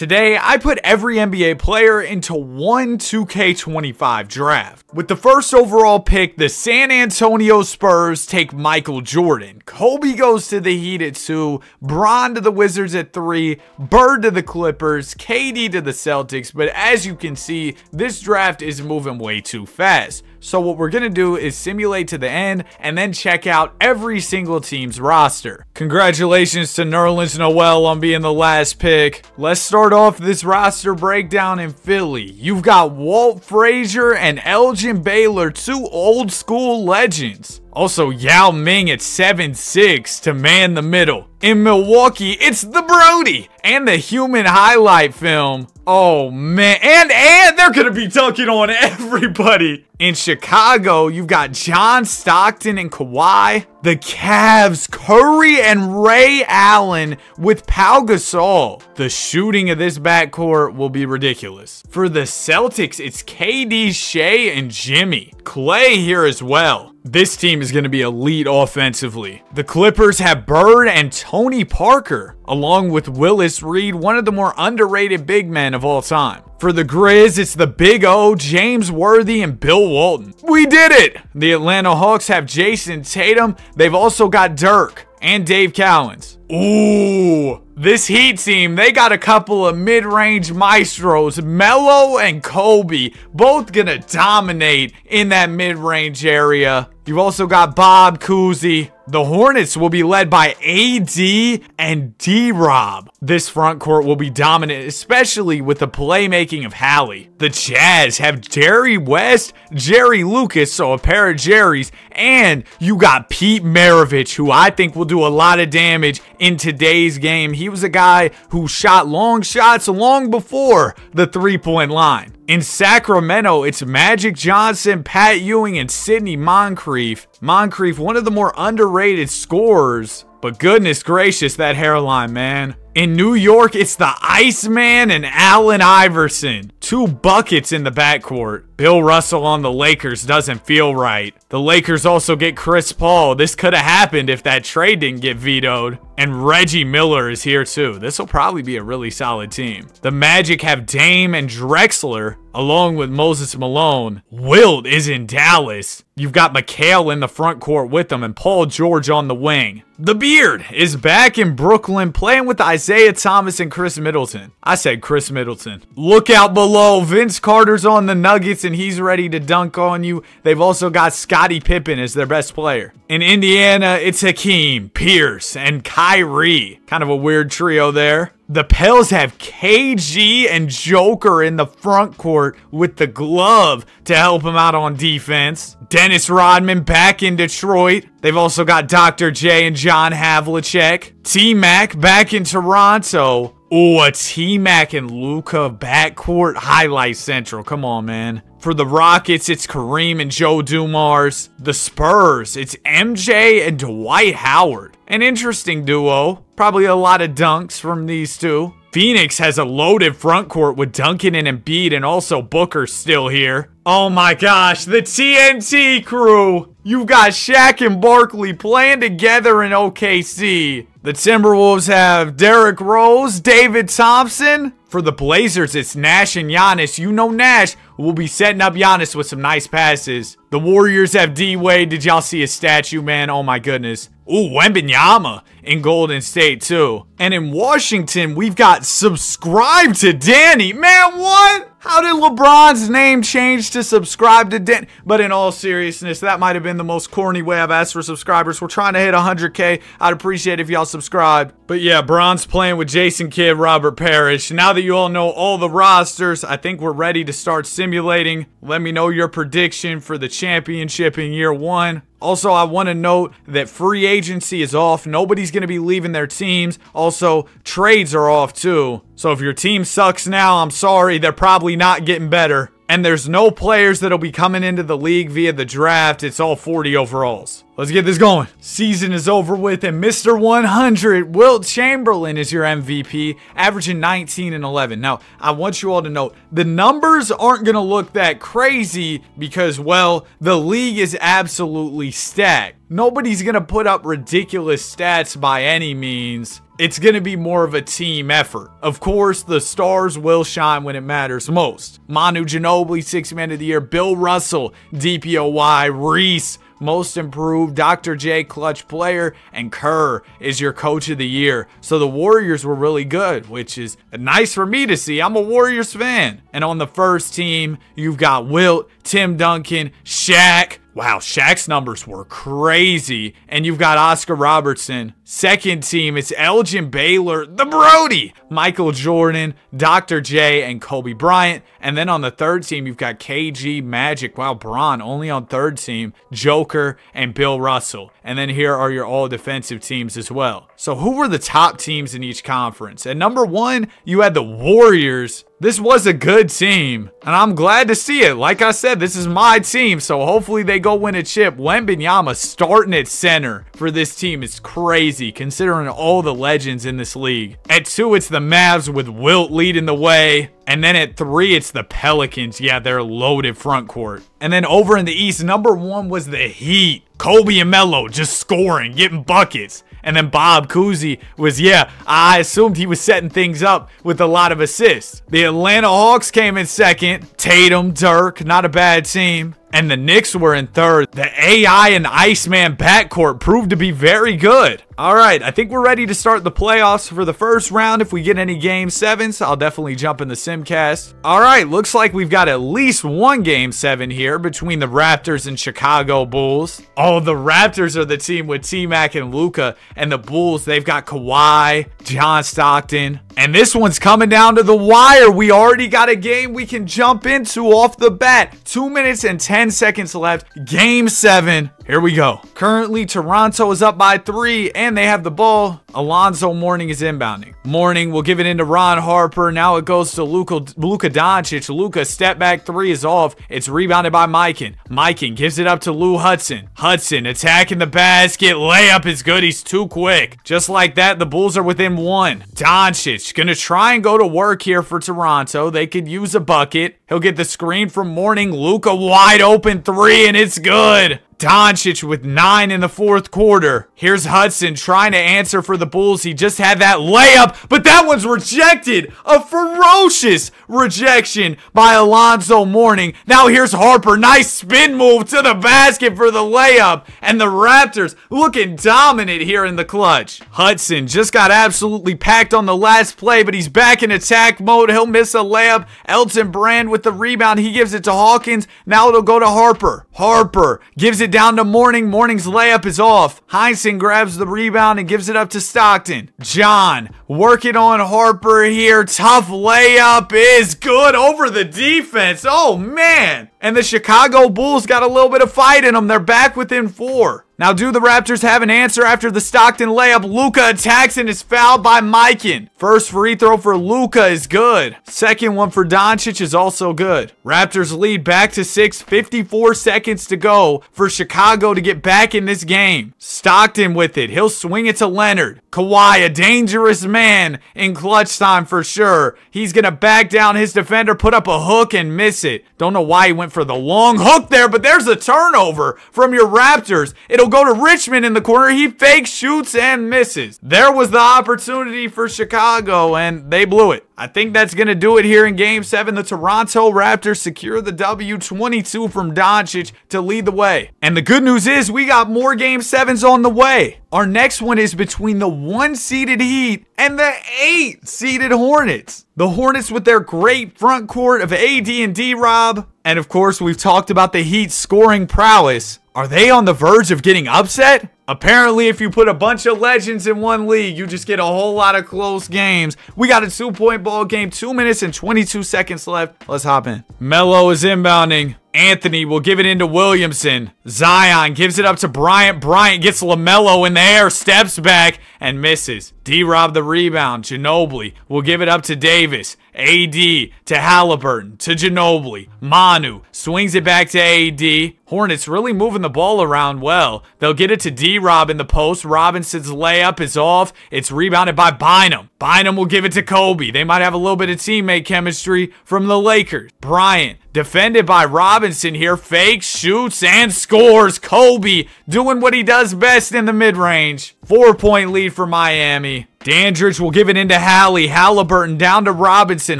Today, I put every NBA player into one 2K25 draft. With the first overall pick, the San Antonio Spurs take Michael Jordan. Kobe goes to the Heat at 2, Bron to the Wizards at 3, Bird to the Clippers, KD to the Celtics. But as you can see, this draft is moving way too fast. So what we're going to do is simulate to the end and then check out every single team's roster. Congratulations to Nerlens Noel on being the last pick. Let's start off this roster breakdown in Philly. You've got Walt Frazier and Elgin Baylor, two old school legends. Also, Yao Ming at 7'6" to man the middle. In Milwaukee, it's the Brody and the human highlight film. Oh man, and they're gonna be dunking on everybody. In Chicago, you've got John Stockton and Kawhi. The Cavs, Curry and Ray Allen with Pau Gasol. The shooting of this backcourt will be ridiculous. For the Celtics, it's KD, Shea, and Jimmy. Clay here as well. This team is going to be elite offensively. The Clippers have Bird and Tony Parker, along with Willis Reed, one of the more underrated big men of all time. For the Grizz, it's the Big O, James Worthy, and Bill Walton. We did it! The Atlanta Hawks have Jason Tatum. They've also got Dirk and Dave Cowens. Ooh, this Heat team, they got a couple of mid-range maestros, Melo and Kobe, both gonna dominate in that mid-range area. You've also got Bob Cousy. The Hornets will be led by AD and D-Rob. This front court will be dominant, especially with the playmaking of Hallie. The Jazz have Jerry West, Jerry Lucas, so a pair of Jerrys, and you got Pete Maravich, who I think will do a lot of damage in today's game. He was a guy who shot long shots long before the three-point line. In Sacramento, it's Magic Johnson, Pat Ewing, and Sidney Moncrief. Moncrief, one of the more underrated scorers, but goodness gracious, that hairline, man. In New York, it's the Iceman and Allen Iverson. 2 buckets in the backcourt. Bill Russell on the Lakers doesn't feel right. The Lakers also get Chris Paul. This could have happened if that trade didn't get vetoed. And Reggie Miller is here too. This will probably be a really solid team. The Magic have Dame and Drexler, along with Moses Malone. Wilt is in Dallas. You've got McHale in the front court with them and Paul George on the wing. The Beard is back in Brooklyn playing with Isaiah Thomas and Chris Middleton. I said Chris Middleton. Look out below. Vince Carter's on the Nuggets and he's ready to dunk on you. They've also got Scottie Pippen as their best player. In Indiana, it's Hakeem, Pierce, and Kyrie. Kind of a weird trio there. The Pels have KG and Joker in the front court with the glove to help him out on defense. Dennis Rodman back in Detroit. They've also got Dr. J and John Havlicek. T-Mac back in Toronto. Ooh, a T-Mac and Luka backcourt highlight central. Come on, man. For the Rockets, it's Kareem and Joe Dumars. The Spurs, it's MJ and Dwight Howard. An interesting duo. Probably a lot of dunks from these two. Phoenix has a loaded front court with Duncan and Embiid and also Booker still here. Oh my gosh, the TNT crew. You've got Shaq and Barkley playing together in OKC. The Timberwolves have Derrick Rose, David Thompson. For the Blazers, it's Nash and Giannis. You know Nash will be setting up Giannis with some nice passes. The Warriors have D-Wade. Did y'all see his statue, man? Oh my goodness. Ooh, Wembanyama in Golden State too. And in Washington, we've got Subscribe to Danny. Man, what? How did LeBron's name change to Subscribe to Danny? But in all seriousness, that might have been the most corny way I've asked for subscribers. We're trying to hit 100K. I'd appreciate it if y'all subscribed. But yeah, Bron's playing with Jason Kidd, Robert Parrish. Now that you all know all the rosters, I think we're ready to start simulating. Let me know your prediction for the championship in year 1. Also, I want to note that free agency is off. Nobody's going to be leaving their teams. Also, trades are off too. So if your team sucks now, I'm sorry. They're probably not getting better. And there's no players that'll be coming into the league via the draft. It's all 40 overalls. Let's get this going. Season is over with, and Mr. 100, Wilt Chamberlain, is your MVP, averaging 19 and 11. Now, I want you all to know, the numbers aren't going to look that crazy because, well, the league is absolutely stacked. Nobody's going to put up ridiculous stats by any means. it's going to be more of a team effort. Of course, the stars will shine when it matters most. Manu Ginobili, 6th Man of the Year. Bill Russell, DPOY. Reese, Most Improved. Dr. J, Clutch Player. And Kerr is your Coach of the Year. So the Warriors were really good, which is nice for me to see. I'm a Warriors fan. And on the first team, you've got Wilt, Tim Duncan, Shaq. Wow, Shaq's numbers were crazy. And you've got Oscar Robertson. Second team, it's Elgin Baylor, the Brody, Michael Jordan, Dr. J, and Kobe Bryant. And then on the third team, you've got KG, Magic, wow, Bron, only on third team, Joker, and Bill Russell. And then here are your all-defensive teams as well. So who were the top teams in each conference? At number 1, you had the Warriors. This was a good team, and I'm glad to see it. Like I said, this is my team, so hopefully they go win a chip. Wembanyama starting at center for this team is crazy, considering all the legends in this league. At 2, it's the Mavs with Wilt leading the way. And then at 3, it's the Pelicans. Yeah, they're loaded front court. And then over in the East, number 1 was the Heat. Kobe and Melo just scoring, getting buckets. And then Bob Cousy was, yeah, I assumed he was setting things up with a lot of assists. The Atlanta Hawks came in second. Tatum, Dirk, not a bad team. And the Knicks were in third. The AI and Iceman backcourt proved to be very good. All right, I think we're ready to start the playoffs for the first round. If we get any Game 7s, I'll definitely jump in the Simcast. All right, looks like we've got at least one Game 7 here between the Raptors and Chicago Bulls. Oh, the Raptors are the team with T-Mac and Luka, and the Bulls, they've got Kawhi, John Stockton. And this one's coming down to the wire. We already got a game we can jump into off the bat. 2 minutes and 10 seconds left. Game 7. Here we go. Currently, Toronto is up by 3, and they have the ball. Alonzo Mourning is inbounding. Mourning will give it into Ron Harper. Now it goes to Luka Doncic. Luka, step back 3 is off. It's rebounded by Mikan. Mikan gives it up to Lou Hudson. Hudson attacking the basket. Layup is good. He's too quick. Just like that, the Bulls are within 1. Doncic gonna try and go to work here for Toronto. They could use a bucket. He'll get the screen from Mourning. Luka wide open 3, and it's good. Doncic with 9 in the fourth quarter. Here's Hudson trying to answer for the Bulls. He just had that layup, but that one's rejected. A ferocious rejection by Alonzo Mourning. Now here's Harper. Nice spin move to the basket for the layup. And the Raptors looking dominant here in the clutch. Hudson just got absolutely packed on the last play, but he's back in attack mode. He'll miss a layup. Elton Brand with the rebound. He gives it to Hawkins. Now it'll go to Harper. Harper gives it down to Mourning. Mourning's layup is off. Heinsohn grabs the rebound and gives it up to Stockton. John working on Harper here. Tough layup is good over the defense. Oh, man. And the Chicago Bulls got a little bit of fight in them. They're back within 4. Now, do the Raptors have an answer after the Stockton layup? Luka attacks and is fouled by Mikan. First free throw for Luka is good. Second one for Doncic is also good. Raptors lead back to 6. 54 seconds to go for Chicago to get back in this game. Stockton with it. He'll swing it to Leonard. Kawhi, a dangerous man in clutch time for sure. He's going to back down his defender, put up a hook, and miss it. Don't know why he went for the long hook there, but there's a turnover from your Raptors. It'll go to Richmond in the corner. He fakes, shoots, and misses. There was the opportunity for Chicago, and they blew it. I think that's going to do it here in Game 7. The Toronto Raptors secure the W, 22 from Doncic to lead the way. And the good news is we got more Game 7s on the way. Our next one is between the 1-seeded Heat and the 8-seeded Hornets. The Hornets with their great front court of AD and D-Rob. And of course, we've talked about the Heat's scoring prowess. Are they on the verge of getting upset? Apparently, if you put a bunch of legends in one league, you just get a whole lot of close games. We got a 2-point ball game, 2 minutes and 22 seconds left. Let's hop in. Melo is inbounding. Anthony will give it into Williamson. Zion gives it up to Bryant. Bryant gets LaMelo in the air, steps back, and misses. D-Rob the rebound. Ginobili will give it up to Davis. AD to Halliburton to Ginobili. Manu swings it back to AD. Hornets really moving the ball around well. They'll get it to D-Rob in the post. Robinson's layup is off. It's rebounded by Bynum. Bynum will give it to Kobe. They might have a little bit of teammate chemistry from the Lakers. Bryant defended by Robinson here. Fakes, shoots, and scores. Kobe doing what he does best in the mid-range. 4-point lead for Miami. Dandridge will give it into Hallie. Halliburton down to Robinson.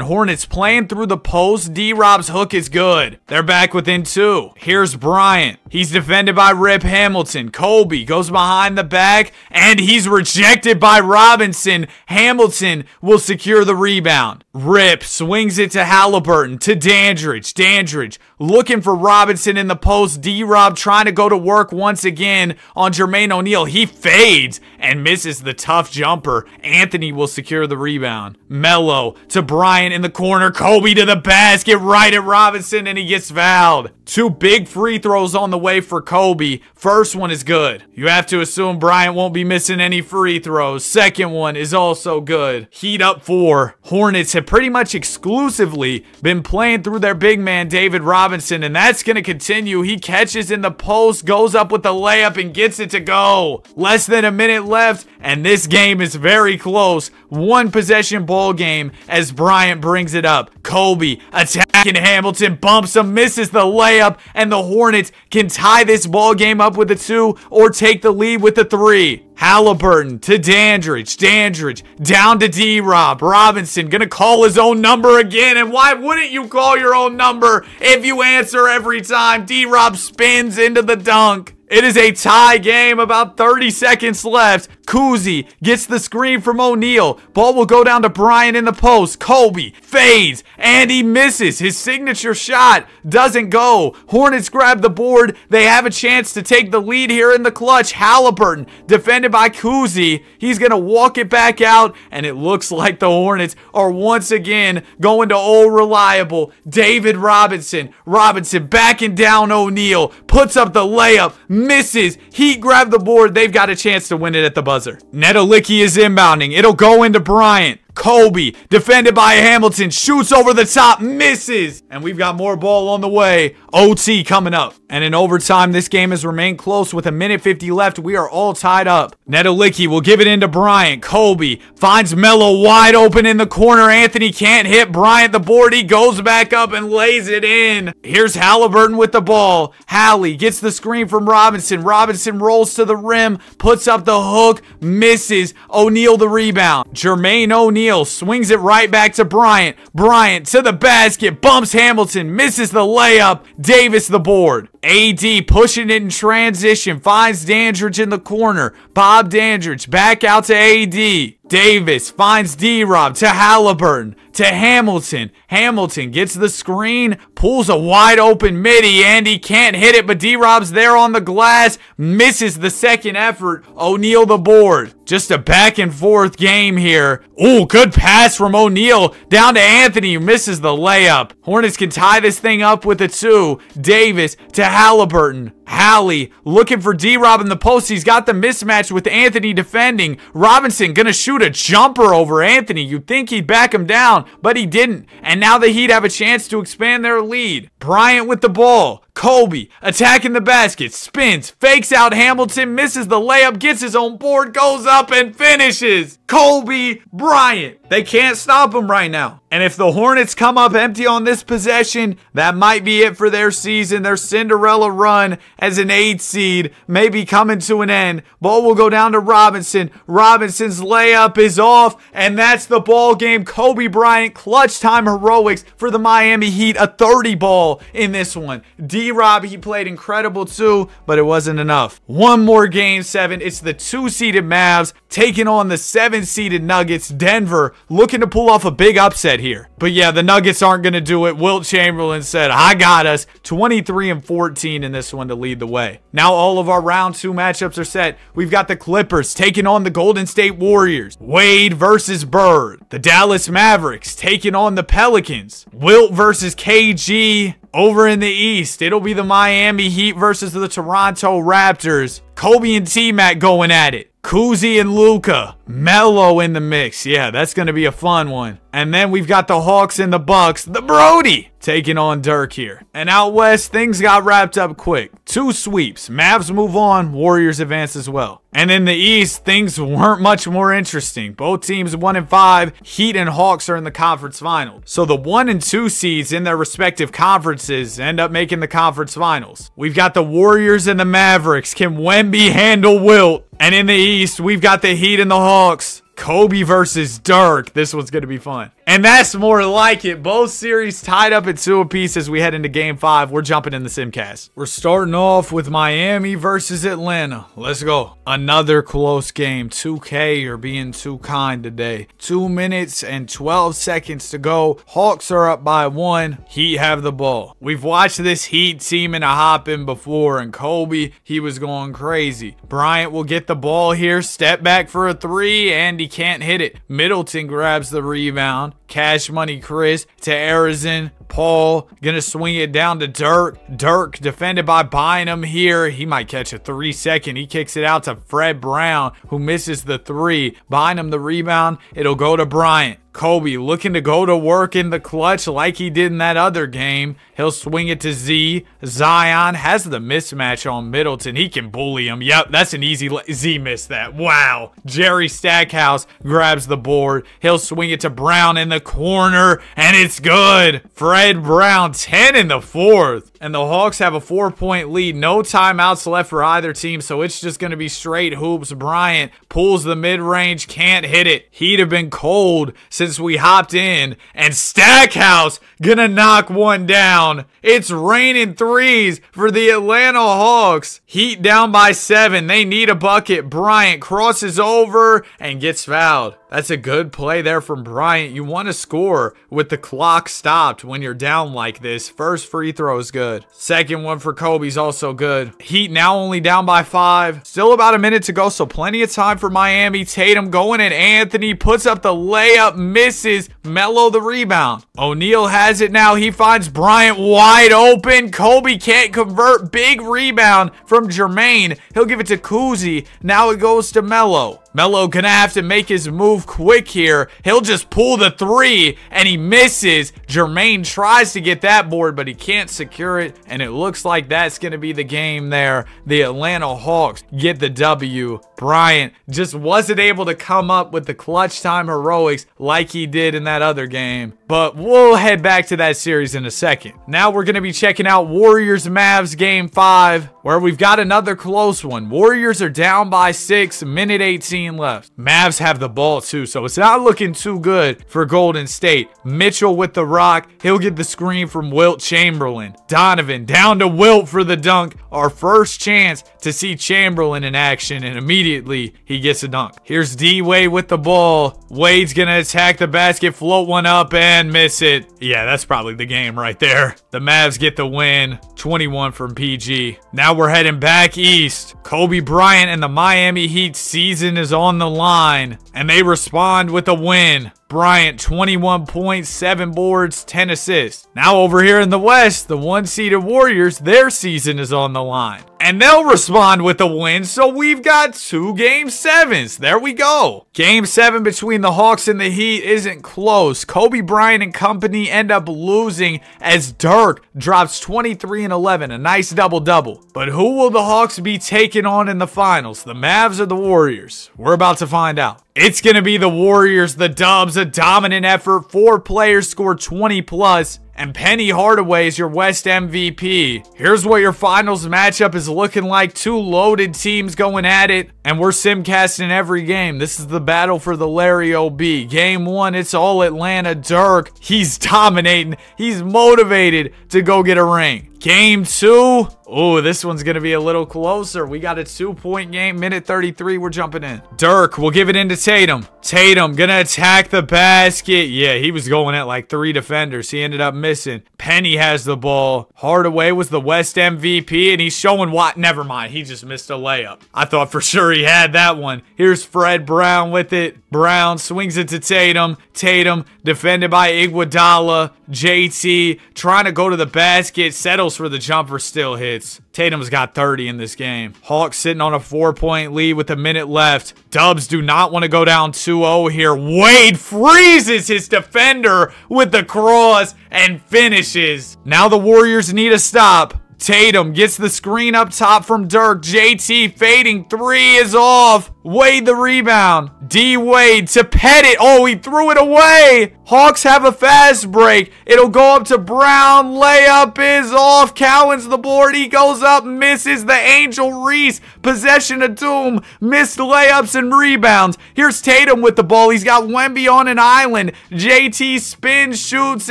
Hornets playing through the post. D-Rob's hook is good. They're back within 2. Here's Bryant. He's defended by Rip Hamilton. Kobe goes behind the back, and he's rejected by Robinson. Hamilton will secure the rebound. Rip swings it to Halliburton, to Dandridge. Dandridge looking for Robinson in the post. D-Rob trying to go to work once again on Jermaine O'Neal. He fades and misses the tough jumper. Anthony will secure the rebound. Melo to Bryant in the corner. Kobe to the basket, right at Robinson, and he gets fouled. 2 big free throws on the way for Kobe. First one is good. You have to assume Bryant won't be missing any free throws. Second one is also good. Heat up 4. Hornets have pretty much exclusively been playing through their big man, David Robinson, and that's going to continue. He catches in the post, goes up with the layup, and gets it to go. Less than a minute left, and this game is very close. 1 possession ball game as Bryant brings it up. Kobe attacking Hamilton, bumps him, misses the layup, and the Hornets can tie this ball game up with a 2 or take the lead with a 3. Halliburton to Dandridge. Dandridge down to D-Rob. Robinson gonna call his own number again, and why wouldn't you call your own number if you answer every time? D-Rob spins into the dunk. It is a tie game, about 30 seconds left. Kuzi gets the screen from O'Neal. Ball will go down to Bryant in the post. Kobe fades, and he misses. His signature shot doesn't go. Hornets grab the board. They have a chance to take the lead here in the clutch. Halliburton, defended by Kuzi. He's going to walk it back out, and it looks like the Hornets are once again going to old reliable David Robinson. Robinson backing down O'Neal. Puts up the layup. Misses. Heat grab the board. They've got a chance to win it at the buzzer. Nedolicki is inbounding. It'll go into Bryant. Kobe, defended by Hamilton, shoots over the top, misses. And we've got more ball on the way. OT coming up. And in overtime, this game has remained close with 1:50 left. We are all tied up. Nedolicki will give it into Bryant. Kobe finds Melo wide open in the corner. Anthony can't hit Bryant the board. He goes back up and lays it in. Here's Halliburton with the ball. Hallie gets the screen from Robinson. Robinson rolls to the rim, puts up the hook, misses. O'Neal the rebound. Jermaine O'Neal swings it right back to Bryant. Bryant to the basket, bumps Hamilton, misses the layup. Davis the board. AD pushing it in transition, finds Dandridge in the corner. Bob Dandridge back out to AD. Davis finds D-Rob to Halliburton to Hamilton. Hamilton gets the screen, pulls a wide open midi, and he can't hit it, but D-Rob's there on the glass, misses the second effort. O'Neal the board. Just a back and forth game here. Ooh, good pass from O'Neal down to Anthony, who misses the layup. Hornets can tie this thing up with a 2. Davis to Halliburton. Hallie looking for D-Rob in the post. He's got the mismatch with Anthony defending. Robinson gonna shoot a jumper over Anthony. You'd think he'd back him down, but he didn't. And now the Heat have a chance to expand their lead. Bryant with the ball. Kobe attacking the basket, spins, fakes out Hamilton, misses the layup, gets his own board, goes up and finishes. Kobe Bryant. They can't stop him right now. And if the Hornets come up empty on this possession, that might be it for their season. Their Cinderella run as an 8 seed may be coming to an end. Ball will go down to Robinson. Robinson's layup is off, and that's the ball game. Kobe Bryant, clutch time heroics for the Miami Heat. A 30 ball in this one. D-Rob, he played incredible too, but it wasn't enough. One more game 7. It's the 2-seeded Mavs taking on the 7-seeded Nuggets. Denver looking to pull off a big upset here. But yeah, the Nuggets aren't going to do it. Wilt Chamberlain said, I got us. 23-14 in this one to lead the way. Now all of our round 2 matchups are set. We've got the Clippers taking on the Golden State Warriors. Wade versus Bird. The Dallas Mavericks taking on the Pelicans. Wilt versus KG. Over in the East, it'll be the Miami Heat versus the Toronto Raptors. Kobe and T-Mac going at it. Kuzi and Luka. Melo in the mix. Yeah, that's going to be a fun one. And then we've got the Hawks and the Bucks. The Brody taking on Dirk here. And out west, things got wrapped up quick. 2 sweeps. Mavs move on. Warriors advance as well. And in the East, things weren't much more interesting. Both teams 1-5. Heat and Hawks are in the conference finals. So the 1 and 2 seeds in their respective conferences end up making the conference finals. We've got the Warriors and the Mavericks. Can Wemby handle Wilt? And in the East, we've got the Heat and the Hawks. Kobe versus Dirk. This one's going to be fun. And that's more like it. Both series tied up at 2 apiece as we head into Game 5. We're jumping in the Simcast. We're starting off with Miami versus Atlanta. Let's go. Another close game. 2K, you're being too kind today. 2 minutes and 12 seconds to go. Hawks are up by 1. Heat have the ball. We've watched this Heat team in a hop-in before, and Kobe, he was going crazy. Bryant will get the ball here. Step back for a 3, and he can't hit it. Middleton grabs the rebound. Cash Money Chris to Arizon. Paul gonna swing it down to Dirk. Dirk defended by Bynum here. He might catch a 3-second. He kicks it out to Fred Brown, who misses the 3. Bynum the rebound. It'll go to Bryant. Kobe looking to go to work in the clutch like he did in that other game. He'll swing it to Z. Zion has the mismatch on Middleton. He can bully him. Yep, that's an easy... Z missed that. Wow. Jerry Stackhouse grabs the board. He'll swing it to Brown in the corner, and it's good. Fred Brown, 10 in the 4th. And the Hawks have a 4-point lead. No timeouts left for either team, so it's just going to be straight hoops. Bryant pulls the mid-range, can't hit it. He'd have been cold since we hopped in, and Stackhouse gonna knock one down. It's raining threes for the Atlanta Hawks. Heat down by 7. They need a bucket. Bryant crosses over and gets fouled. That's a good play there from Bryant. You want to score with the clock stopped when you're down like this. First free throw is good. Second one for Kobe's also good. Heat now only down by 5. Still about a minute to go, so plenty of time for Miami. Tatum going at Anthony. Puts up the layup. Misses. Melo the rebound. O'Neal has it now. He finds Bryant wide open. Kobe can't convert. Big rebound from Jermaine. He'll give it to Kuzi. Now it goes to Melo. Melo gonna have to make his move quick here. He'll just pull the 3, and he misses. Jermaine tries to get that board, but he can't secure it, and it looks like that's gonna be the game there. The Atlanta Hawks get the W. Bryant just wasn't able to come up with the clutch time heroics like he did in that other game, but we'll head back to that series in a second. Now we're gonna be checking out Warriors-Mavs Game 5, where we've got another close one. Warriors are down by 6, minute 18 left. Mavs have the ball too, so it's not looking too good for Golden State. Mitchell with the rock. He'll get the screen from Wilt Chamberlain. Donovan down to Wilt for the dunk. Our first chance to see Chamberlain in action, and immediately he gets a dunk. Here's D-Wade with the ball. Wade's gonna attack the basket, float one up, and miss it. Yeah, that's probably the game right there. The Mavs get the win. 21 from PG. Now we're heading back east. Kobe Bryant and the Miami Heat season is on the line, and they respond with a win. Bryant, 21 points, 7 boards, 10 assists. Now over here in the West, the 1-seeded Warriors, their season is on the line, and they'll respond with a win, so we've got 2 Game 7s. There we go. Game 7 between the Hawks and the Heat isn't close. Kobe Bryant and company end up losing as Dirk drops 23 and 11, a nice double-double. But who will the Hawks be taking on in the finals, the Mavs or the Warriors? We're about to find out. It's going to be the Warriors, the Dubs, a dominant effort. 4 players scored 20 plus. And Penny Hardaway is your West MVP. Here's what your finals matchup is looking like. 2 loaded teams going at it, and we're simcasting every game. This is the battle for the Larry O.B. Game 1, it's all Atlanta. Dirk, he's dominating. He's motivated to go get a ring. Game 2, oh, this one's going to be a little closer. We got a 2-point game, minute 33, we're jumping in. Dirk will give it into Tatum. Tatum going to attack the basket. Yeah, he was going at like 3 defenders. He ended up missing. Penny has the ball. Hardaway was the West MVP, and he's showing what? Never mind, he just missed a layup. I thought for sure he had that one. Here's Fred Brown with it. Brown swings it to Tatum. Tatum defended by Iguodala. JT trying to go to the basket, settles for the jumper, still hits. Tatum's got 30 in this game. Hawks sitting on a 4-point lead with a minute left. Dubs do not want to go down 2-0 here. Wade freezes his defender with the cross and finishes. Now the Warriors need a stop. Tatum gets the screen up top from Dirk. JT fading 3 is off. Wade the rebound. D-Wade to Pettit. Oh, he threw it away. Hawks have a fast break. It'll go up to Brown. Layup is off. Cowan's the board. He goes up, misses the Angel Reese. Possession of doom. Missed layups and rebounds. Here's Tatum with the ball. He's got Wemby on an island. JT spins, shoots,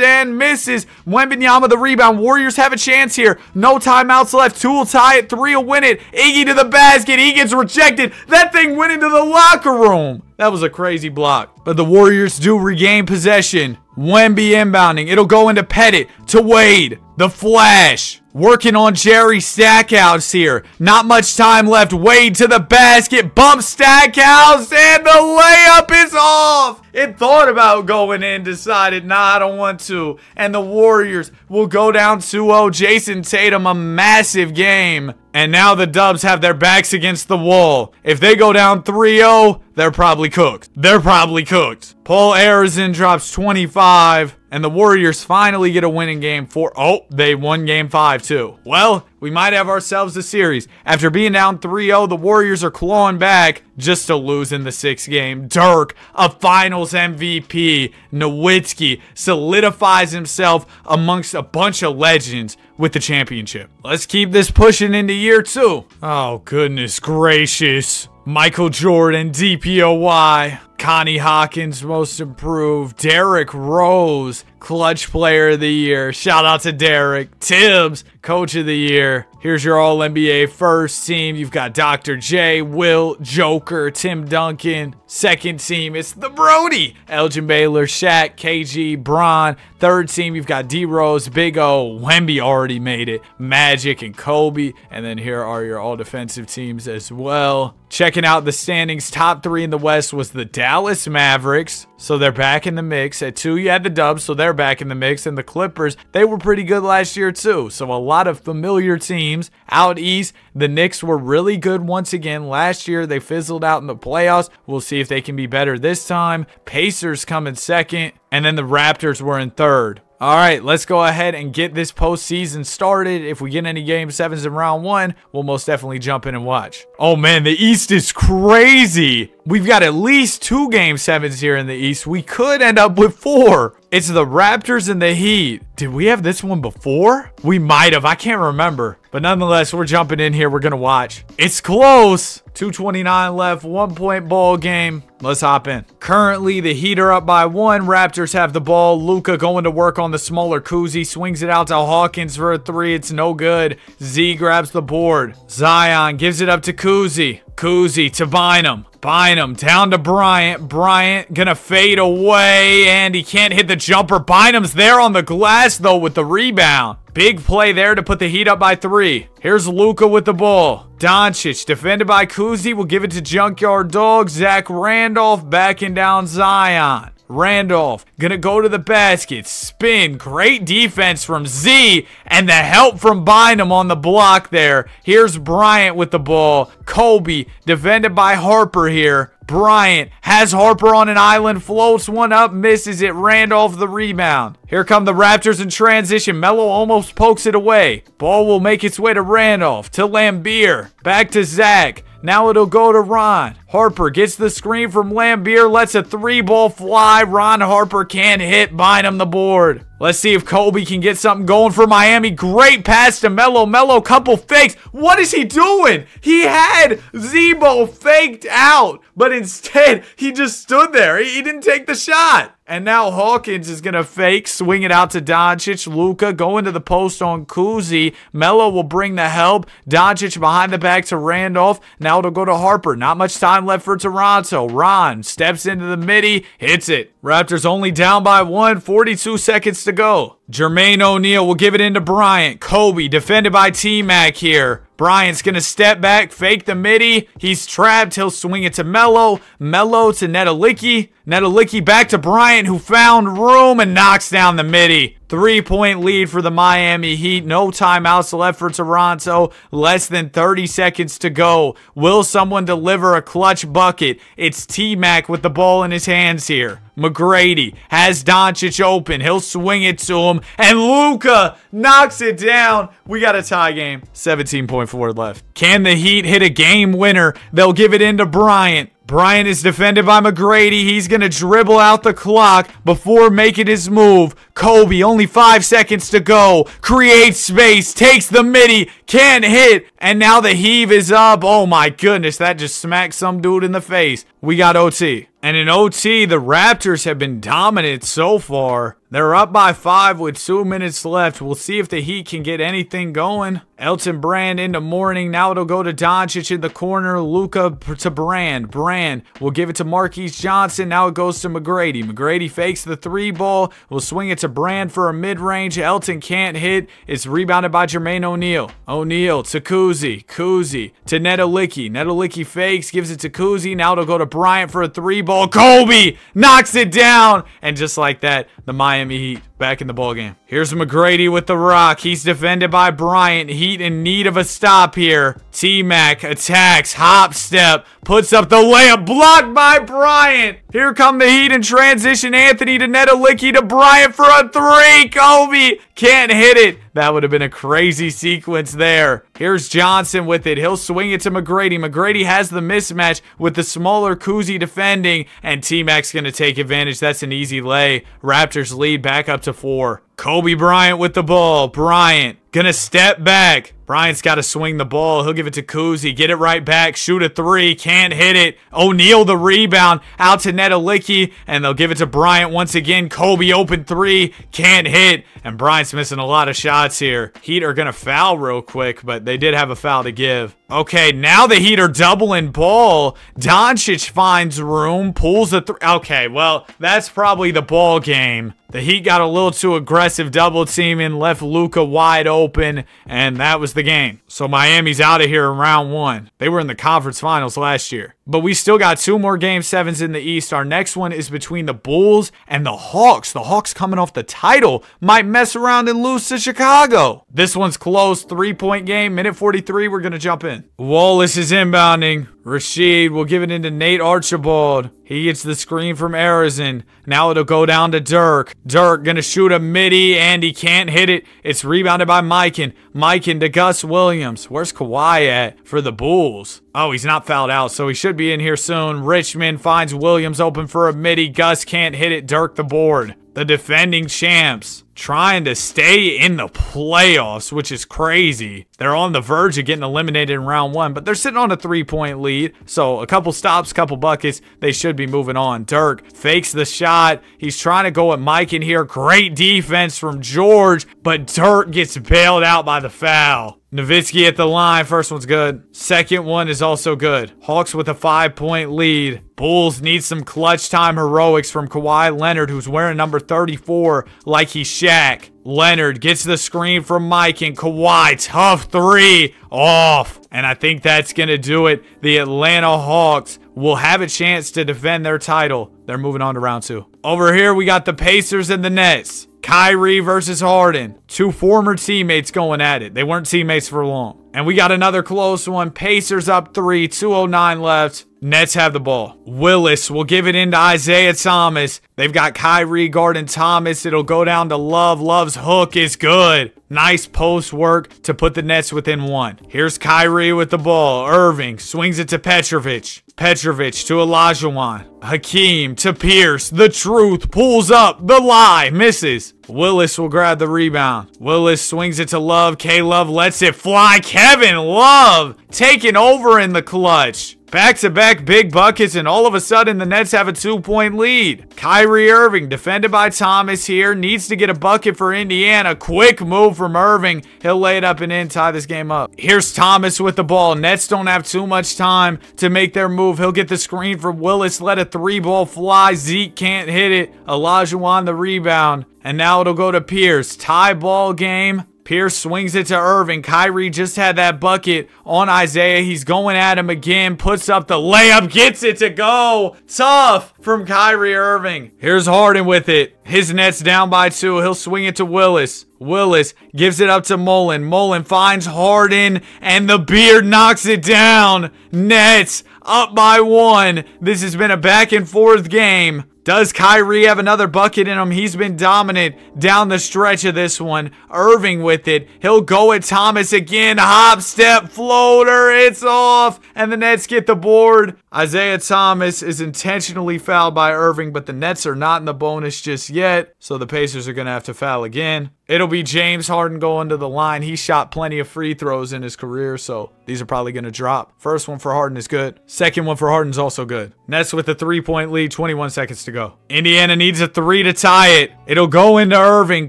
and misses. Wembanyama the rebound. Warriors have a chance here. No timeouts left. 2 will tie it. 3 will win it. Iggy to the basket. He gets rejected. That thing went into the locker room. That was a crazy block. But the Warriors do regain possession. Wemby inbounding. It'll go into Pettit to Wade. The Flash. Working on Jerry Stackhouse here. Not much time left. Wade to the basket. Bump Stackhouse. And the layup is off. It thought about going in. Decided, nah, I don't want to. And the Warriors will go down 2-0. Jason Tatum, a massive game. And now the Dubs have their backs against the wall. If they go down 3-0, they're probably cooked. They're probably cooked. Paul Arizin drops 25. And the Warriors finally get a winning game 4. Oh, they won game 5 too. Well, we might have ourselves a series. After being down 3-0, the Warriors are clawing back just to lose in the 6th game. Dirk, a finals MVP. Nowitzki solidifies himself amongst a bunch of legends with the championship. Let's keep this pushing into year 2. Oh, goodness gracious. Michael Jordan, DPOY. Connie Hawkins, most improved. Derrick Rose, clutch player of the year. Shout out to Derrick. Tibbs, coach of the year. Here's your All-NBA first team. You've got Dr. J, Wilt, Joker, Tim Duncan. Second team, it's the Brody. Elgin Baylor, Shaq, KG, Bron. Third team, you've got D-Rose, Big O, Wemby already made it. Magic and Kobe. And then here are your all-defensive teams as well. Checking out the standings, top 3 in the West was the Dallas Mavericks. So they're back in the mix. At 2, you had the Dubs, so they're back in the mix. And the Clippers, they were pretty good last year too. So a lot of familiar teams. Out East, the Knicks were really good once again. Last year, they fizzled out in the playoffs. We'll see if they can be better this time. Pacers come in 2nd. And then the Raptors were in 3rd. All right, let's go ahead and get this postseason started. If we get any Game 7s in round 1, we'll most definitely jump in and watch. Oh, man, the East is crazy. We've got at least 2 Game 7s here in the East. We could end up with 4. It's the Raptors and the Heat. Did we have this one before? We might have. I can't remember. But nonetheless, we're jumping in here. We're going to watch. It's close. 2:29 left. 1-point ball game. Let's hop in. Currently, the Heat are up by 1. Raptors have the ball. Luka going to work on the smaller Kuzi. Swings it out to Hawkins for a 3. It's no good. Z grabs the board. Zion gives it up to Kuzi. Kuzi to Bynum. Bynum down to Bryant. Bryant gonna fade away, and he can't hit the jumper. Bynum's there on the glass, though, with the rebound. Big play there to put the Heat up by 3. Here's Luka with the ball. Doncic, defended by Kuzi, will give it to Junkyard Dog. Zach Randolph backing down Zion. Randolph gonna go to the basket. Spin. Great defense from Z. And the help from Bynum on the block there. Here's Bryant with the ball. Kobe defended by Harper here. Bryant has Harper on an island, floats one up, misses it. Randolph the rebound. Here come the Raptors in transition. Melo almost pokes it away. Ball will make its way to Randolph, to Lambeer, back to Zach. Now it'll go to Ron. Harper gets the screen from Lambeer, lets a 3-ball fly. Ron Harper can't hit. Bynum the board. Let's see if Kobe can get something going for Miami. Great pass to Melo. Melo, couple fakes. What is he doing? He had Zebo faked out, but instead he just stood there. He didn't take the shot. And now Hawkins is going to fake, swing it out to Doncic. Luka going to the post on Kuzi. Melo will bring the help. Doncic behind the back to Randolph. Now it'll go to Harper. Not much time left for Toronto. Ron steps into the midi, hits it. Raptors only down by 1, 42 seconds to go. Jermaine O'Neal will give it into Bryant. Kobe defended by T-Mac here. Bryant's going to step back, fake the midi. He's trapped. He'll swing it to Melo. Melo to Nedelicki. Nedelicki back to Bryant, who found room and knocks down the midi. 3-point lead for the Miami Heat. No timeouts left for Toronto. Less than 30 seconds to go. Will someone deliver a clutch bucket? It's T-Mac with the ball in his hands here. McGrady has Doncic open. He'll swing it to him. And Luka knocks it down. We got a tie game. 17.4 left. Can the Heat hit a game winner? They'll give it into Bryant. Bryant is defended by McGrady. He's going to dribble out the clock before making his move. Kobe, only 5 seconds to go. Creates space. Takes the midi. Can't hit. And now the heave is up. Oh my goodness. That just smacked some dude in the face. We got OT. And in OT, the Raptors have been dominant so far. They're up by 5 with 2 minutes left. We'll see if the Heat can get anything going. Elton Brand into Mourning. Now it'll go to Doncic in the corner. Luka to Brand. Brand will give it to Marquise Johnson. Now it goes to McGrady. McGrady fakes the 3 ball. Will swing it to Brand for a mid-range. Elton can't hit. It's rebounded by Jermaine O'Neal. O'Neal to Kuzi. Kuzi to Nedelicki. Nedelicki fakes. Gives it to Kuzi. Now it'll go to Bryant for a 3 ball. Kobe knocks it down. And just like that, the Miami Heat back in the ballgame. Here's McGrady with the rock. He's defended by Bryant. Heat in need of a stop here. T-Mac attacks, hop step, puts up the layup, blocked by Bryant. Here come the Heat in transition. Anthony to Nedelicki to Bryant for a 3. Kobe can't hit it. That would have been a crazy sequence there. Here's Johnson with it. He'll swing it to McGrady. McGrady has the mismatch with the smaller Kuzi defending, and T-Mac's going to take advantage. That's an easy lay. Raptors lead back up to 4. Kobe Bryant with the ball. Bryant gonna step back. Bryant's got to swing the ball. He'll give it to Kuzi. Get it right back. Shoot a 3. Can't hit it. O'Neal the rebound. Out to Nedelicki. And they'll give it to Bryant once again. Kobe open 3. Can't hit. And Bryant's missing a lot of shots here. Heat are going to foul real quick, but they did have a foul to give. Okay, now the Heat are doubling ball. Doncic finds room. Pulls the 3. Okay, well, that's probably the ball game. The Heat got a little too aggressive double teaming, left Luka wide open, and that was the game. So Miami's out of here in round 1. They were in the conference finals last year. But we still got 2 more game 7s in the East. Our next one is between the Bulls and the Hawks. The Hawks coming off the title might mess around and lose to Chicago. This one's close. 3-point game. Minute 43. We're going to jump in. Wallace is inbounding. Rashid will give it into Nate Archibald. He gets the screen from Arizin. Now it'll go down to Dirk. Dirk gonna shoot a midi and he can't hit it. It's rebounded by Mikan. Mikan to Gus Williams. Where's Kawhi at for the Bulls? Oh, he's not fouled out, so he should be in here soon. Richmond finds Williams open for a midi. Gus can't hit it. Dirk the board. The defending champs trying to stay in the playoffs, which is crazy. They're on the verge of getting eliminated in round 1, but they're sitting on a 3-point lead. So a couple stops, couple buckets, they should be moving on. Dirk fakes the shot. He's trying to go at Mike in here. Great defense from George, but Dirk gets bailed out by the foul. Nowitzki at the line. First one's good. Second one is also good. Hawks with a 5-point lead. Bulls need some clutch time heroics from Kawhi Leonard, who's wearing number 34 like he's Shaq. Leonard gets the screen from Mike and Kawhi. Tough 3 off. And I think that's going to do it. The Atlanta Hawks will have a chance to defend their title. They're moving on to round 2. Over here, we got the Pacers and the Nets. Kyrie versus Harden. 2 former teammates going at it. They weren't teammates for long. And we got another close one. Pacers up 3, 2:09 left. Nets have the ball. Willis will give it into Isaiah Thomas. They've got Kyrie guarding Thomas. It'll go down to Love. Love's hook is good. Nice post work to put the Nets within 1. Here's Kyrie with the ball. Irving swings it to Petrovic. Petrovic to Olajuwon. Hakeem to Pierce. The truth pulls up. The lie misses. Willis will grab the rebound. Willis swings it to Love. K-Love lets it fly. Kevin Love taking over in the clutch. Back-to-back big buckets, and all of a sudden, the Nets have a 2-point lead. Kyrie Irving, defended by Thomas here, needs to get a bucket for Indiana. Quick move from Irving. He'll lay it up and in, tie this game up. Here's Thomas with the ball. Nets don't have too much time to make their move. He'll get the screen from Willis, let a 3-ball fly. Zeke can't hit it. Olajuwon the rebound. And now it'll go to Pierce. Tie ball game. Pierce swings it to Irving. Kyrie just had that bucket on Isaiah. He's going at him again. Puts up the layup. Gets it to go. Tough from Kyrie Irving. Here's Harden with it. His Nets down by 2. He'll swing it to Willis. Willis gives it up to Mullen. Mullen finds Harden, and the Beard knocks it down. Nets up by 1. This has been a back and forth game. Does Kyrie have another bucket in him? He's been dominant down the stretch of this one. Irving with it. He'll go at Thomas again. Hop, step, floater. It's off. And the Nets get the board. Isaiah Thomas is intentionally fouled by Irving, but the Nets are not in the bonus just yet. So the Pacers are going to have to foul again. It'll be James Harden going to the line. He shot plenty of free throws in his career, so these are probably going to drop. First one for Harden is good. Second one for Harden is also good. Nets with a 3-point lead, 21 seconds to go. Indiana needs a 3 to tie it. It'll go into Irving.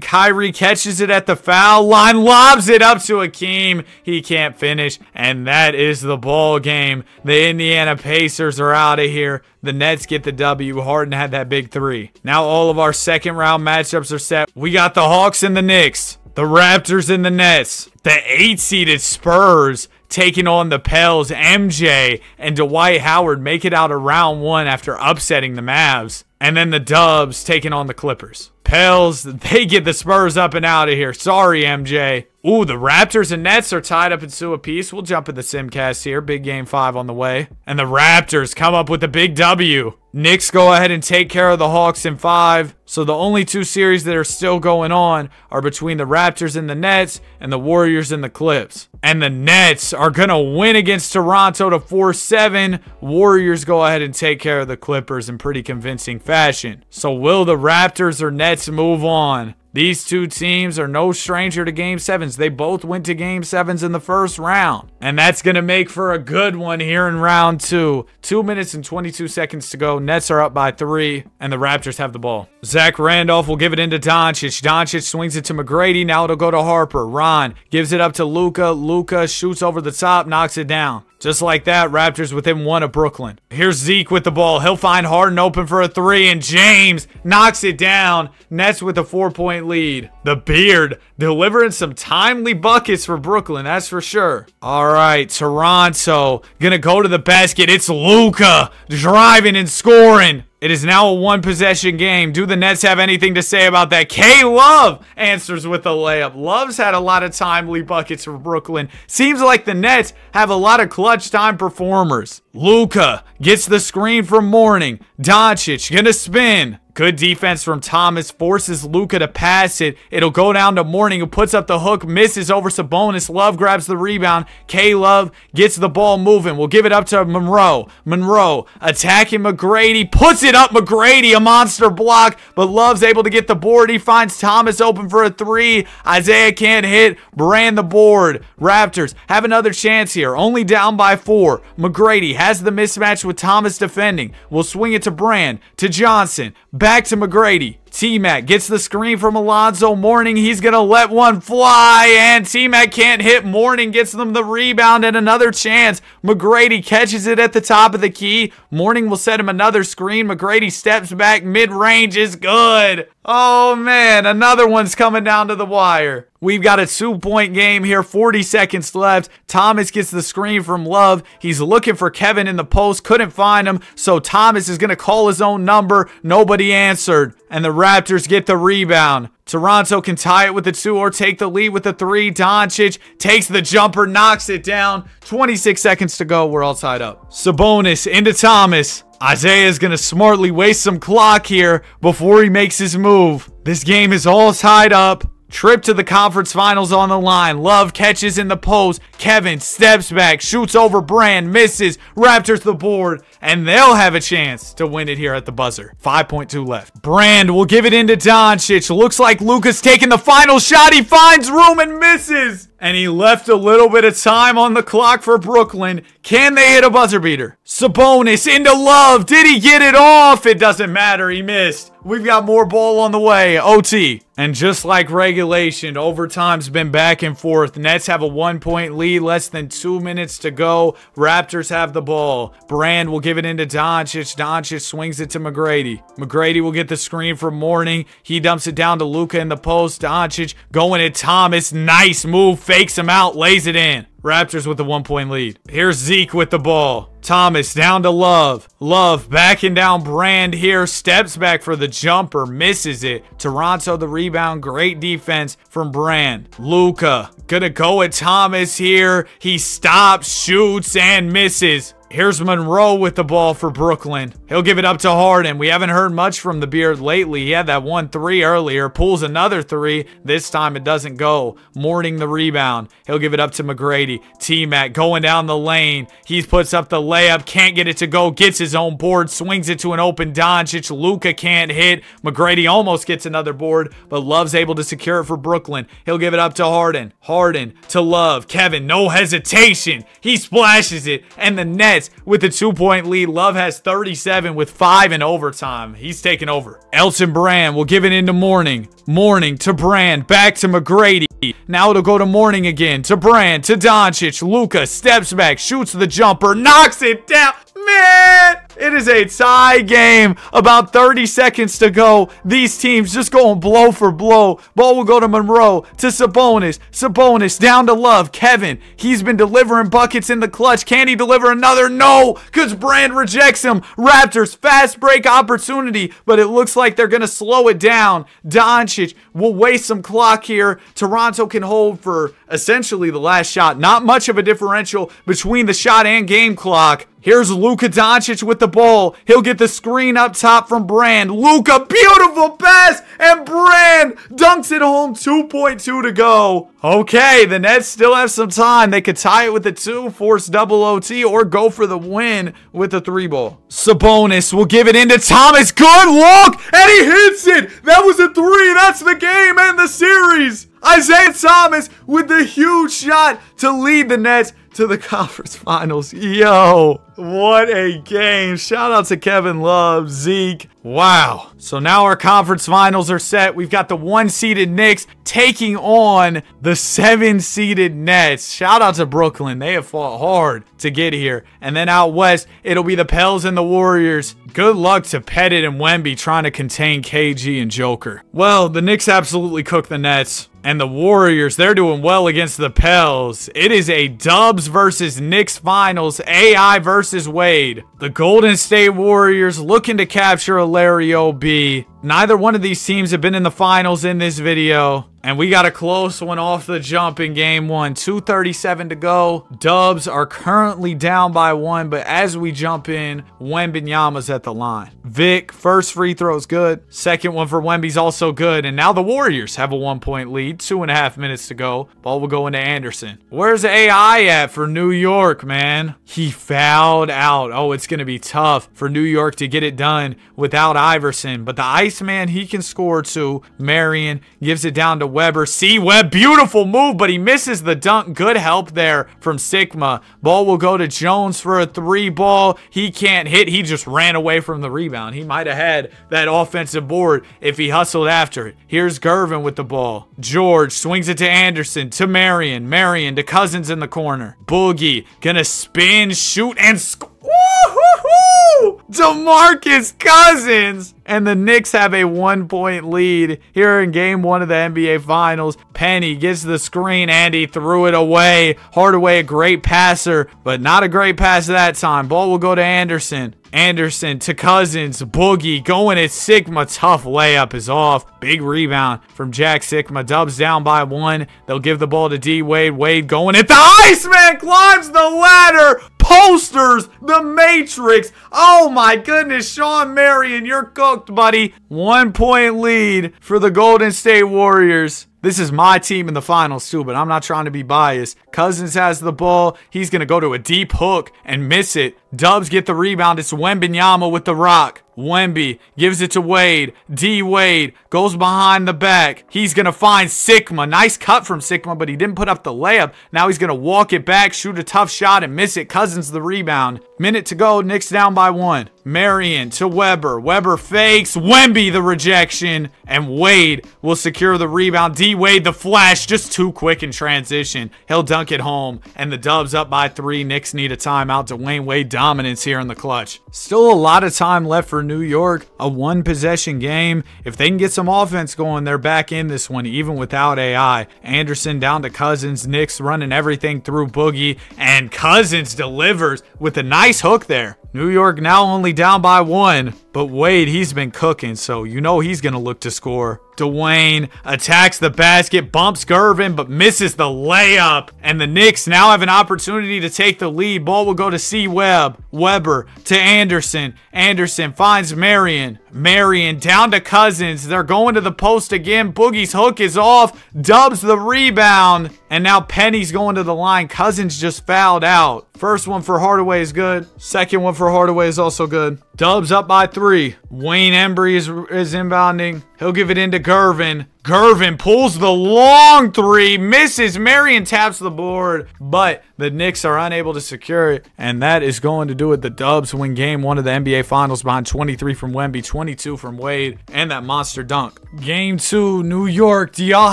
Kyrie catches it at the foul line, lobs it up to Hakeem. He can't finish, and that is the ball game. The Indiana Pacers are out of here. The Nets get the W. Harden had that big 3. Now all of our second round matchups are set. We got the Hawks and the Knicks, the Raptors and the Nets, the 8-seeded Spurs taking on the Pels. MJ and Dwight Howard make it out of round 1 after upsetting the Mavs. And then the Dubs taking on the Clippers. Pels, they get the Spurs up and out of here. Sorry, MJ. Ooh, the Raptors and Nets are tied up in 2 apiece. We'll jump in the Simcast here. Big game 5 on the way. And the Raptors come up with a big W. Knicks go ahead and take care of the Hawks in 5. So the only 2 series that are still going on are between the Raptors and the Nets and the Warriors and the Clips. And the Nets are going to win against Toronto to 4-7. Warriors go ahead and take care of the Clippers in pretty convincing fashion. So will the Raptors or Nets move on? These 2 teams are no stranger to Game 7s. They both went to Game 7s in the first round. And that's going to make for a good one here in round 2. 2 minutes and 22 seconds to go. Nets are up by 3, and the Raptors have the ball. Zach Randolph will give it into Doncic. Doncic swings it to McGrady. Now it'll go to Harper. Ron gives it up to Luka. Luka shoots over the top, knocks it down. Just like that, Raptors within 1 of Brooklyn. Here's Zeke with the ball. He'll find Harden open for a 3, and James knocks it down. Nets with a 4-point lead. The Beard delivering some timely buckets for Brooklyn, that's for sure. All right, Toronto gonna go to the basket. It's Luka driving and scoring. It is now a 1-possession game. Do the Nets have anything to say about that? K-Love answers with a layup. Love's had a lot of timely buckets for Brooklyn. Seems like the Nets have a lot of clutch time performers. Luka gets the screen from Mourning. Doncic gonna spin. Good defense from Thomas, forces Luka to pass it. It'll go down to Mourning, who puts up the hook, misses over Sabonis. Love grabs the rebound. K-Love gets the ball moving. We'll give it up to Monroe. Monroe attacking McGrady, puts it up McGrady, a monster block, but Love's able to get the board. He finds Thomas open for a 3. Isaiah can't hit. Brand the board. Raptors have another chance here, only down by 4. McGrady has the mismatch with Thomas defending. We'll swing it to Brand, to Johnson. Back to McGrady. T-Mac gets the screen from Alonzo Mourning. He's going to let one fly, and T-Mac can't hit. Mourning gets them the rebound and another chance. McGrady catches it at the top of the key. Mourning will set him another screen. McGrady steps back. Mid-range is good. Oh, man. Another one's coming down to the wire. We've got a 2-point game here. 40 seconds left. Thomas gets the screen from Love. He's looking for Kevin in the post. Couldn't find him, so Thomas is going to call his own number. Nobody answered, and the Raptors get the rebound. Toronto can tie it with the 2 or take the lead with the 3. Doncic takes the jumper, knocks it down. 26 seconds to go. We're all tied up. Sabonis into Thomas. Isaiah is going to smartly waste some clock here before he makes his move. This game is all tied up. Trip to the conference finals on the line. Love catches in the post. Kevin steps back, shoots over Brand, misses. Raptors the board, and they'll have a chance to win it here at the buzzer. 5.2 left. Brand will give it into Doncic. Looks like Luka's taking the final shot. He finds room and misses. And he left a little bit of time on the clock for Brooklyn. Can they hit a buzzer beater? Sabonis into Love. Did he get it off? It doesn't matter. He missed. We've got more ball on the way. OT. And just like regulation, overtime's been back and forth. Nets have a 1-point lead. Less than 2 minutes to go. Raptors have the ball. Brand will give it into Doncic. Doncic swings it to McGrady. McGrady will get the screen from Mourning. He dumps it down to Luka in the post. Doncic going at Thomas. Nice move. Fakes him out. Lays it in. Raptors with the 1-point lead. Here's Zeke with the ball. Thomas down to Love. Love backing down Brand here. Steps back for the jumper. Misses it. Toronto the rebound. Great defense from Brand. Luka gonna go at Thomas here. He stops, shoots, and misses. Here's Monroe with the ball for Brooklyn. He'll give it up to Harden. We haven't heard much from the Beard lately. He had that 1-3 earlier. Pulls another 3. This time it doesn't go. Mourning the rebound. He'll give it up to McGrady. T-Mac going down the lane. He puts up the layup. Can't get it to go. Gets his own board. Swings it to an open Doncic. Luka can't hit. McGrady almost gets another board, but Love's able to secure it for Brooklyn. He'll give it up to Harden. Harden to Love. Kevin, no hesitation. He splashes it. And the Nets with the 2-point lead. Love has 37 with 5 in overtime. He's taking over. Elton Brand will give it into Mourning. Mourning to Brand. Back to McGrady. Now it'll go to Mourning again. To Brand. To Doncic. Luka steps back. Shoots the jumper. Knocks it down. Man, it is a tie game. About 30 seconds to go. These teams just going blow for blow. Ball will go to Monroe. To Sabonis. Sabonis down to Love. Kevin, he's been delivering buckets in the clutch. Can he deliver another? No, because Brand rejects him. Raptors, fast break opportunity, but it looks like they're going to slow it down. Doncic will waste some clock here. Toronto can hold for essentially the last shot. Not much of a differential between the shot and game clock. Here's Luka Doncic with the ball. He'll get the screen up top from Brand. Luka, beautiful pass, and Brand dunks it home. 2.2 to go. Okay, the Nets still have some time. They could tie it with a 2, force double OT, or go for the win with the 3-ball. Sabonis will give it into Thomas. Good look, and he hits it. That was a 3. That's the game and the series. Isaiah Thomas with the huge shot to lead the Nets to the conference finals. Yo, what a game. Shout out to Kevin Love, Zeke. Wow. So now our conference finals are set. We've got the 1-seeded Knicks taking on the 7-seeded Nets. Shout out to Brooklyn. They have fought hard to get here. And then out west, it'll be the Pels and the Warriors. Good luck to Pettit and Wemby trying to contain KG and Joker. Well, the Knicks absolutely cooked the Nets. And the Warriors, they're doing well against the Pels. It is a Dubs versus Knicks finals. AI versus Wade. The Golden State Warriors looking to capture a Larry O.B. Neither one of these teams have been in the finals in this video. And we got a close one off the jump in game 1. 2:37 to go. Dubs are currently down by 1, but as we jump in, Wembanyama's at the line. Vic, first free throw is good. Second one for Wemby's also good. And now the Warriors have a 1-point lead. 2.5 minutes to go. Ball will go into Anderson. Where's AI at for New York, man? He fouled out. Oh, it's going to be tough for New York to get it done without Iverson. But the Iceman, he can score too. Marion gives it down to Weber. See Webb, beautiful move, but he misses the dunk. Good help there from Sigma. Ball will go to Jones for a 3-ball. He can't hit. He just ran away from the rebound. He might have had that offensive board if he hustled after it. Here's Gervin with the ball. George swings it to Anderson, to Marion. Marion to Cousins in the corner. Boogie gonna spin, shoot, and score. Woo-hoo-hoo! DeMarcus Cousins! And the Knicks have a 1-point lead here in game 1 of the NBA Finals. Penny gets the screen and he threw it away. Hardaway, a great passer, but not a great pass that time. Ball will go to Anderson. Anderson to Cousins. Boogie going at Sigma. Tough layup is off. Big rebound from Jack Sigma. Dubs down by 1. They'll give the ball to D. Wade. Wade going at the Iceman. Climbs the ladder. Posters. The Matrix. Oh my goodness. Sean Marion, you're cooked, buddy. 1-point lead for the Golden State Warriors. This is my team in the finals too, but I'm not trying to be biased. Cousins has the ball. He's going to go to a deep hook and miss it. Dubs get the rebound. It's Wembanyama with the rock. Wemby gives it to Wade. D Wade goes behind the back. He's going to find Sigma. Nice cut from Sigma, but he didn't put up the layup. Now he's going to walk it back, shoot a tough shot, and miss it. Cousins the rebound. Minute to go. Knicks down by 1. Marion to Weber. Weber fakes. Wemby the rejection. And Wade will secure the rebound. D Wade the flash. Just too quick in transition. He'll dunk it home. And the Dubs up by 3. Knicks need a timeout. Dwayne Wade dominance here in the clutch. Still a lot of time left for New York. A 1-possession game. If they can get some offense going, they're back in this one even without AI. Anderson down to Cousins. Knicks running everything through Boogie. And Cousins delivers with a nice hook there. New York now only down by 1. But Wade, he's been cooking, so you know he's going to look to score. Dwayne attacks the basket, bumps Gervin, but misses the layup. And the Knicks now have an opportunity to take the lead. Ball will go to C. Webb. Weber to Anderson. Anderson finds Marion. Marion down to Cousins. They're going to the post again. Boogie's hook is off. Dubs the rebound. And now Penny's going to the line. Cousins just fouled out. First one for Hardaway is good. Second one for Hardaway is also good. Dubs up by 3. Wayne Embry is inbounding. He'll give it into Gervin. Gervin pulls the long 3, misses. Marion taps the board, but the Knicks are unable to secure it, and that is going to do it. The Dubs win game 1 of the NBA Finals behind 23 from Wemby, 22 from Wade, and that monster dunk. Game 2, New York. Do y'all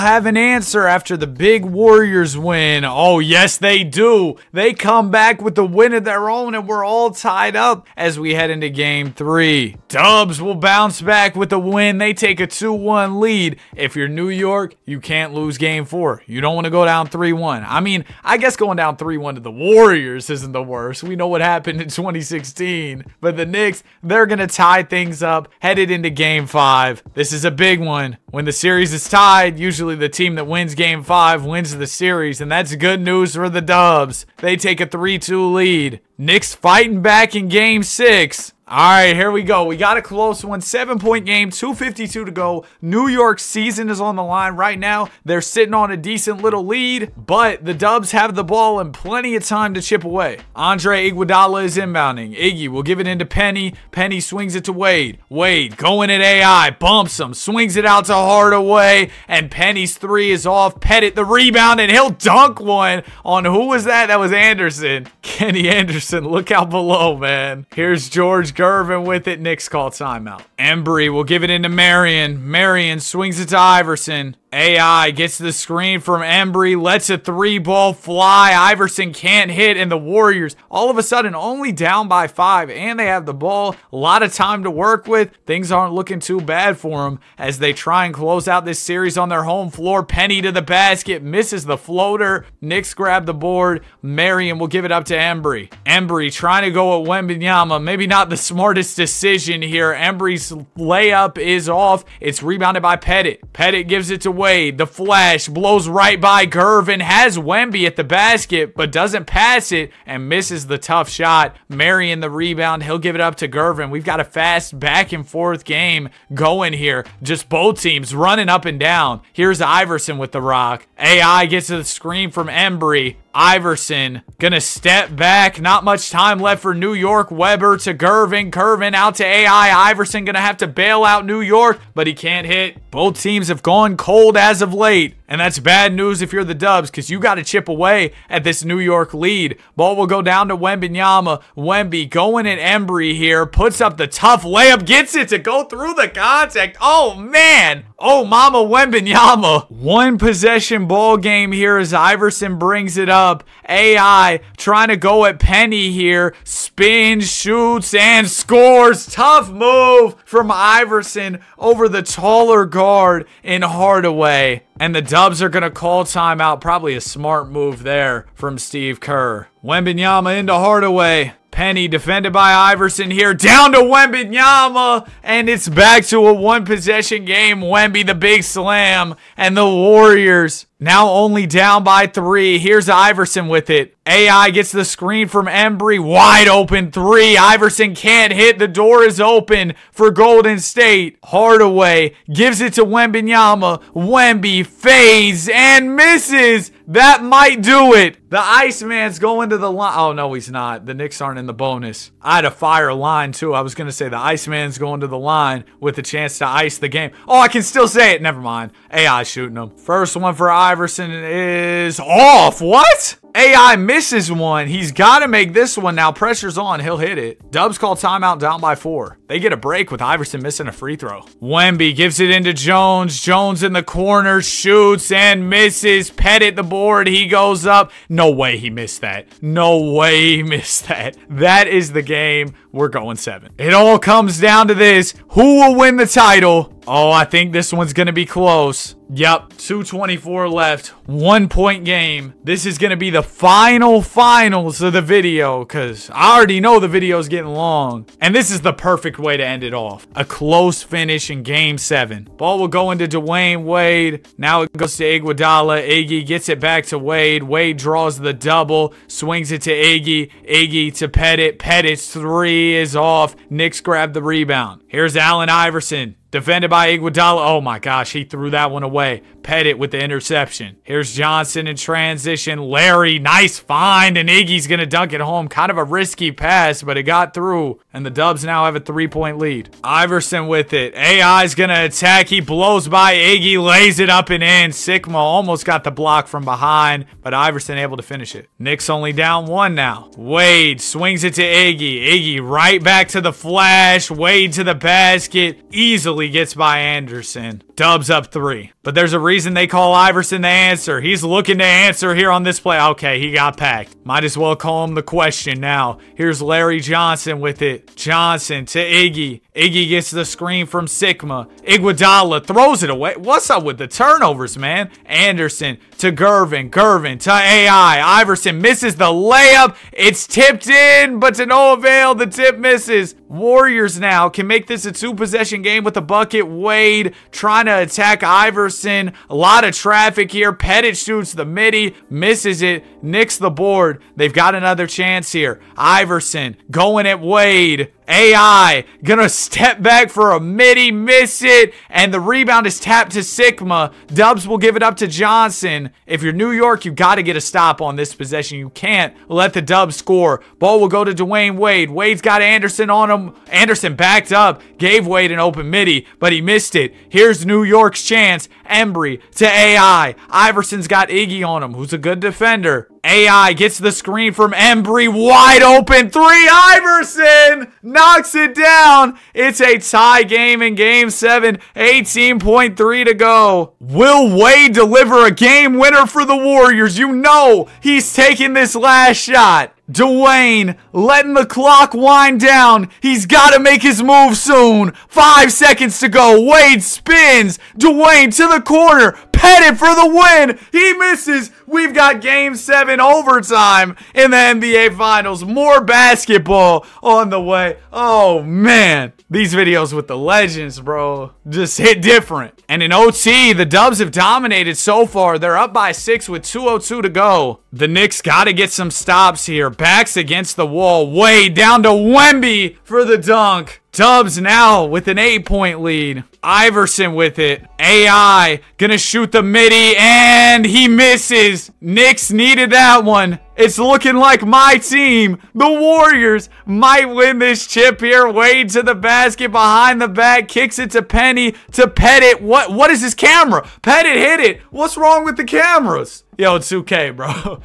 have an answer after the big Warriors win? Oh, yes, they do. They come back with the win of their own, and we're all tied up as we head into game 3. Dubs will bounce back with a win. They take a 2-1 lead. If you're New York, you can't lose game 4. You don't want to go down 3-1. I mean, I guess going down 3-1 to the Warriors isn't the worst. We know what happened in 2016. But the Knicks, they're going to tie things up headed into game 5. This is a big one. When the series is tied, usually the team that wins game 5 wins the series, and that's good news for the Dubs. They take a 3-2 lead. Knicks fighting back in game 6. All right, here we go. We got a close one. 7-point game, 2:52 to go. New York's season is on the line right now. They're sitting on a decent little lead, but the Dubs have the ball and plenty of time to chip away. Andre Iguodala is inbounding. Iggy will give it into Penny. Penny swings it to Wade. Wade going at AI, bumps him, swings it out to Hardaway, and Penny's 3 is off. Pettit the rebound, and he'll dunk one on who was that? That was Anderson. Kenny Anderson, look out below, man. Here's George Gervin with it. Knicks call timeout. Embry will give it into Marion. Marion swings it to Iverson. AI gets the screen from Embry, lets a 3-ball fly. Iverson can't hit, and the Warriors all of a sudden only down by 5, and they have the ball. A lot of time to work with. Things aren't looking too bad for them as they try and close out this series on their home floor. Penny to the basket, misses the floater. Knicks grab the board. Marion will give it up to Embry. Embry trying to go at Wembanyama. Maybe not the smartest decision here. Embry's layup is off. It's rebounded by Pettit. Pettit gives it to Wade. The flash blows right by Gervin. Has Wemby at the basket, but doesn't pass it and misses the tough shot. Marion the rebound. He'll give it up to Gervin. We've got a fast back and forth game going here. Just both teams running up and down. Here's Iverson with the rock. AI gets to the screen from Embry. Iverson gonna step back. Not much time left for New York. Weber to Gervin. Gervin out to AI. Iverson gonna have to bail out New York, but he can't hit. Both teams have gone cold as of late, and that's bad news if you're the Dubs, because you got to chip away at this New York lead. Ball will go down to Wembanyama. Wemby going at Embry here. Puts up the tough layup. Gets it to go through the contact. Oh, man. Oh, mama Wembanyama. 1-possession ball game here as Iverson brings it up. AI trying to go at Penny here. Spins, shoots, and scores. Tough move from Iverson over the taller guard in Hardaway. And the Dubs are going to call timeout. Probably a smart move there from Steve Kerr. Wembanyama into Hardaway. Penny defended by Iverson here. Down to Wembanyama. And it's back to a 1-possession game. Wemby the big slam. And the Warriors now only down by 3. Here's Iverson with it. AI gets the screen from Embry. Wide open 3. Iverson can't hit. The door is open for Golden State. Hardaway gives it to Wembanyama. Wemby fades and misses. That might do it. The Iceman's going to the line. Oh, no, he's not. The Knicks aren't in the bonus. I had a fire line, too. I was going to say the Iceman's going to the line with a chance to ice the game. Oh, I can still say it. Never mind. AI shooting him. First one for Iverson is off. What? AI misses one. He's got to make this one now. Pressure's on. He'll hit it. Dubs call timeout, down by 4. They get a break with Iverson missing a free throw. Wemby gives it into Jones. Jones in the corner, shoots and misses. Pettit the board. He goes up. No way he missed that. No way he missed that. That is the game. We're going 7. It all comes down to this. Who will win the title? Oh, I think this one's going to be close. Yep, 2:24 left. 1 point game. This is going to be the finals of the video because I already know the video is getting long. And this is the perfect way to end it off. A close finish in game 7. Ball will go into Dwayne Wade. Now it goes to Iguodala. Iggy gets it back to Wade. Wade draws the double. Swings it to Iggy. Iggy to Pettit. Pettit's 3 is off. Knicks grab the rebound. Here's Allen Iverson. Defended by Iguodala. Oh my gosh, he threw that one away. Pettit with the interception. Here's Johnson in transition. Larry, nice find, and Iggy's going to dunk it home. Kind of a risky pass, but it got through, and the Dubs now have a 3-point lead. Iverson with it. AI's going to attack. He blows by Iggy, lays it up and in. Sigma almost got the block from behind, but Iverson able to finish it. Knicks only down 1 now. Wade swings it to Iggy. Iggy right back to the flash. Wade to the basket. Easily gets by Anderson. Dubs up 3. But there's a reason they call Iverson the answer. He's looking to answer here on this play. Okay, he got packed. Might as well call him the question now. Here's Larry Johnson with it. Johnson to Iggy. Iggy gets the screen from Sigma. Iguodala throws it away. What's up with the turnovers, man? Anderson to Gervin. Gervin to AI. Iverson misses the layup. It's tipped in, but to no avail. The tip misses. Warriors now can make this a 2-possession game with a bucket. Wade trying to attack Iverson. A lot of traffic here. Pettit shoots the midi. Misses it. Nicks the board. They've got another chance here. Iverson going at Wade. AI gonna step back for a midi, miss it, and the rebound is tapped to Sigma. Dubs will give it up to Johnson. If you're New York, you gotta get a stop on this possession. You can't let the Dubs score. Ball will go to Dwayne Wade. Wade's got Anderson on him. Anderson backed up, gave Wade an open midi, but he missed it. Here's New York's chance. Embry to AI. Iverson's got Iggy on him, who's a good defender. AI gets the screen from Embry, wide open 3. Iverson knocks it down. It's a tie game in game 7. 18.3 to go. Will Wade deliver a game winner for the Warriors? You know he's taking this last shot. Dwayne letting the clock wind down. He's got to make his move soon. 5 seconds to go. Wade spins. Dwayne to the corner. Pettit for the win. He misses. We've got game 7 overtime in the NBA Finals. More basketball on the way. Oh, man. These videos with the legends, bro, just hit different. And in OT, the Dubs have dominated so far. They're up by 6 with 2:02 to go. The Knicks got to get some stops here. Backs against the wall. Wade down to Wemby for the dunk. Dubs now with an 8-point lead. Iverson with it. AI gonna shoot the midi and he misses. Knicks needed that one. It's looking like my team, the Warriors, might win this chip here. Wade to the basket behind the back, kicks it to Penny, to Pettit. What is this camera? Pettit hit it. What's wrong with the cameras? Yo, it's 2K, bro.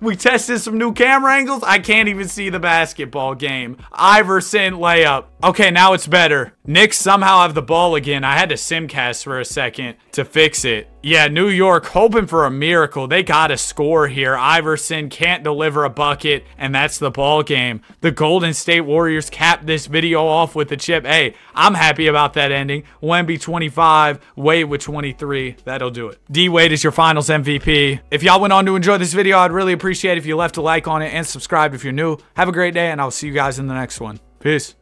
We tested some new camera angles. I can't even see the basketball game. Iverson layup. Okay, now it's better. Knicks somehow have the ball again. I had to simcast for a second to fix it. Yeah, New York hoping for a miracle. They gotta score here. Iverson can't deliver a bucket, and that's the ball game. The Golden State Warriors capped this video off with the chip. Hey, I'm happy about that ending. Wemby 25, Wade with 23. That'll do it. D Wade is your finals MVP. If y'all went on to enjoy this video, I'd really appreciate it if you left a like on it and subscribe if you're new. Have a great day, and I'll see you guys in the next one. Peace.